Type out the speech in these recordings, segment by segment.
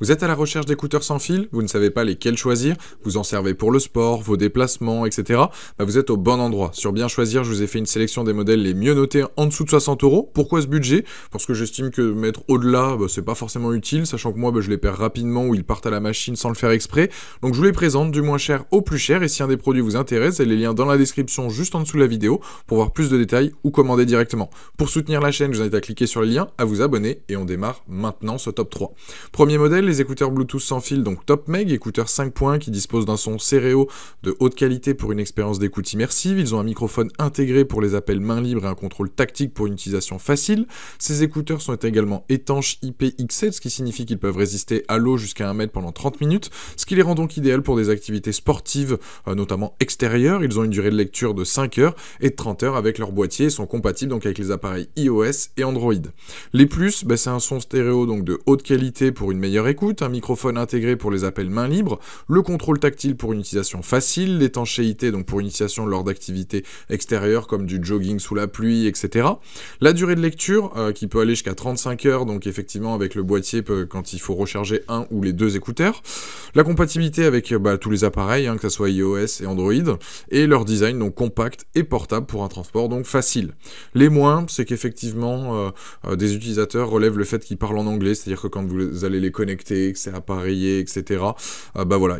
Vous êtes à la recherche d'écouteurs sans fil? Vous ne savez pas lesquels choisir? Vous en servez pour le sport, vos déplacements, etc. Vous êtes au bon endroit. Sur Bien Choisir, je vous ai fait une sélection des modèles les mieux notés en dessous de 60 euros. Pourquoi ce budget? Parce que j'estime que mettre au-delà, c'est pas forcément utile, sachant que moi, je les perds rapidement ou ils partent à la machine sans le faire exprès. Donc je vous les présente du moins cher au plus cher, et si un des produits vous intéresse, il y a les liens dans la description juste en dessous de la vidéo pour voir plus de détails ou commander directement. Pour soutenir la chaîne, je vous invite à cliquer sur le lien, à vous abonner, et on démarre maintenant ce top 3. Premier modèle, les écouteurs Bluetooth sans fil, donc Top Meg, écouteurs 5 points qui disposent d'un son stéréo de haute qualité pour une expérience d'écoute immersive. Ils ont un microphone intégré pour les appels main libre et un contrôle tactique pour une utilisation facile. Ces écouteurs sont également étanches IPX7, ce qui signifie qu'ils peuvent résister à l'eau jusqu'à 1 mètre pendant 30 minutes, ce qui les rend donc idéal pour des activités sportives, notamment extérieures. Ils ont une durée de lecture de 5 heures et de 30 heures avec leur boîtier et sont compatibles donc avec les appareils iOS et Android. Les plus, c'est un son stéréo donc de haute qualité pour une meilleure écoute, un microphone intégré pour les appels main libre, le contrôle tactile pour une utilisation facile, l'étanchéité donc pour une utilisation lors d'activités extérieures comme du jogging sous la pluie, etc. La durée de lecture qui peut aller jusqu'à 35 heures, donc effectivement avec le boîtier quand il faut recharger un ou les deux écouteurs. La compatibilité avec tous les appareils, que ce soit iOS et Android, et leur design donc compact et portable pour un transport donc facile. Les moins, c'est qu'effectivement des utilisateurs relèvent le fait qu'ils parlent en anglais, c'est-à-dire que quand vous allez les connecter, que c'est appareillé, etc.,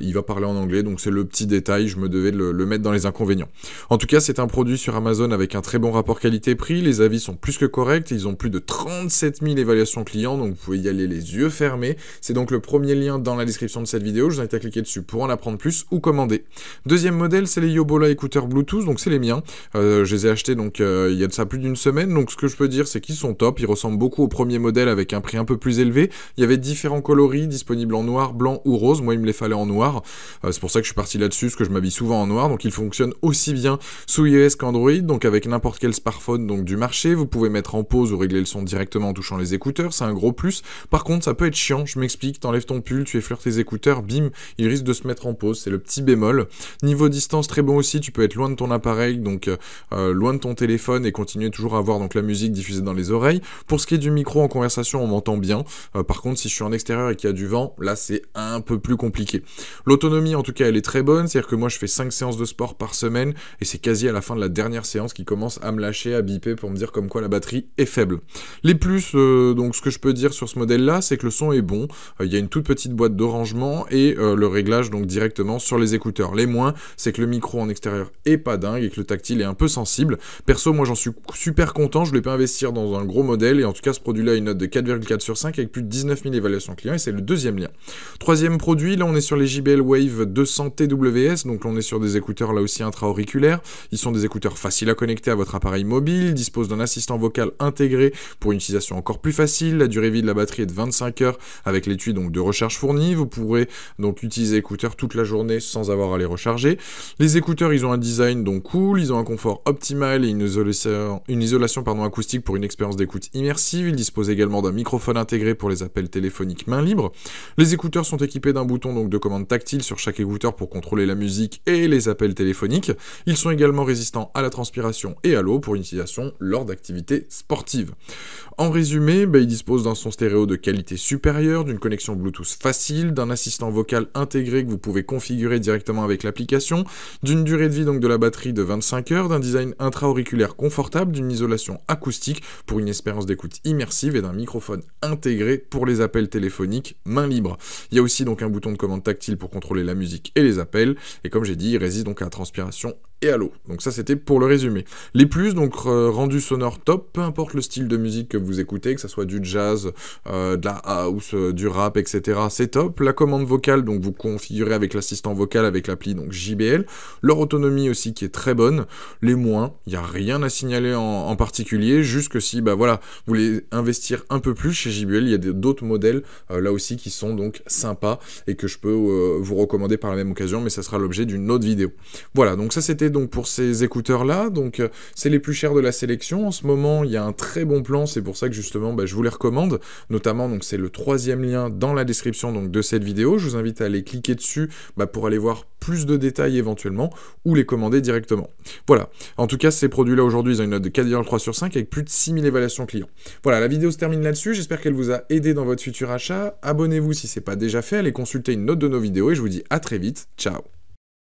il va parler en anglais, donc c'est le petit détail, je me devais de le mettre dans les inconvénients. En tout cas, c'est un produit sur Amazon avec un très bon rapport qualité-prix, les avis sont plus que corrects, ils ont plus de 37 000 évaluations clients, donc vous pouvez y aller les yeux fermés. C'est donc le premier lien dans la description de cette vidéo, je vous invite à cliquer dessus pour en apprendre plus ou commander. Deuxième modèle, c'est les Yobola écouteurs Bluetooth, donc c'est les miens. Je les ai achetés donc il y a de ça plus d'une semaine, donc ce que je peux dire c'est qu'ils sont top, ils ressemblent beaucoup au premier modèle avec un prix un peu plus élevé. Il y avait différents coloris disponibles en noir, blanc ou rose, moi il me les fallait en noir, c'est pour ça que je suis parti là-dessus, parce que je m'habille souvent en noir, donc ils fonctionnent aussi bien sous iOS qu'Android, donc avec n'importe quel smartphone donc du marché, vous pouvez mettre en pause ou régler le son directement en touchant les écouteurs, c'est un gros plus. Par contre ça peut être chiant, je m'explique, t'enlèves ton pull, tu effleures tes écouteurs, bim, il risque de se mettre en pause, c'est le petit bémol. Niveau distance très bon aussi, tu peux être loin de ton appareil, donc loin de ton téléphone et continuer toujours à avoir donc la musique diffusée dans les oreilles. Pour ce qui est du micro en conversation, on m'entend bien. Par contre, si je suis en extérieur et qu'il y a du vent, là c'est un peu plus compliqué. L'autonomie en tout cas elle est très bonne, c'est-à-dire que moi je fais 5 séances de sport par semaine et c'est quasi à la fin de la dernière séance qui commence à me lâcher, à biper pour me dire comme quoi la batterie est faible. Les plus, donc ce que je peux dire sur ce modèle là, c'est que le son est bon, il y a une toute petite boîte de rangement et le réglage donc directement sur les écouteurs. Les moins, c'est que le micro en extérieur est pas dingue et que le tactile est un peu sensible. Perso, moi j'en suis super content, je voulais pas investir dans un gros modèle et en tout cas ce produit là a une note de 4,4 sur 5 avec plus de 19 000 évaluations clients et c'est le deuxième lien. Troisième produit, là on est sur les JBL Wave 200 TWS, donc on est sur des écouteurs là aussi intra-auriculaires. Ils sont des écouteurs faciles à connecter à votre appareil mobile, ils disposent d'un assistant vocal intégré pour une utilisation encore plus facile. La durée de vie de la batterie est de 25 heures avec l'étui donc de recharge fourni. Vous pourrez donc utiliser écouteurs toute la journée sans avoir à les recharger. Les écouteurs, ils ont un design donc cool, ils ont un confort optimal et une isolation acoustique pour une expérience d'écoute immersive. Ils disposent également d'un microphone intégré pour les appels téléphoniques main libre. Les écouteurs sont équipés d'un bouton donc de commande tactile sur chaque écouteur pour contrôler la musique et les appels téléphoniques. Ils sont également résistants à la transpiration et à l'eau pour une utilisation lors d'activités sportives. En résumé, ils disposent d'un son stéréo de qualité supérieure, d'une connexion Bluetooth facile, d'un assistant vocal intégré que vous pouvez configurer directement avec l'application, d'une durée de vie donc de la batterie de 25 heures, d'un design intra-auriculaire confortable, d'une isolation acoustique pour une expérience d'écoute immersive et d'un microphone intégré pour les appels téléphoniques main libre. Il y a aussi donc un bouton de commande tactile pour contrôler la musique et les appels, et comme j'ai dit, il résiste donc à la transpiration et à l'eau. Donc ça c'était pour le résumé. Les plus, donc rendu sonore top, peu importe le style de musique que vous écoutez, que ça soit du jazz, de la house, du rap, etc. c'est top. La commande vocale, donc vous configurez avec l'assistant vocal avec l'appli donc JBL. Leur autonomie aussi qui est très bonne. Les moins, il n'y a rien à signaler en particulier, juste que si vous voulez investir un peu plus chez JBL, il y a d'autres modèles là aussi qui sont donc sympas et que je peux vous recommander par la même occasion, mais ça sera l'objet d'une autre vidéo. Voilà, donc ça c'était donc pour ces écouteurs-là, donc c'est les plus chers de la sélection. En ce moment, il y a un très bon plan, c'est pour ça que justement, je vous les recommande. Notamment, donc c'est le 3e lien dans la description donc, de cette vidéo. Je vous invite à aller cliquer dessus pour aller voir plus de détails éventuellement, ou les commander directement. Voilà. En tout cas, ces produits-là aujourd'hui, ils ont une note de 4,3 sur 5 avec plus de 6000 évaluations clients. Voilà, la vidéo se termine là-dessus. J'espère qu'elle vous a aidé dans votre futur achat. Abonnez-vous si ce n'est pas déjà fait. Allez consulter une note de nos vidéos et je vous dis à très vite. Ciao.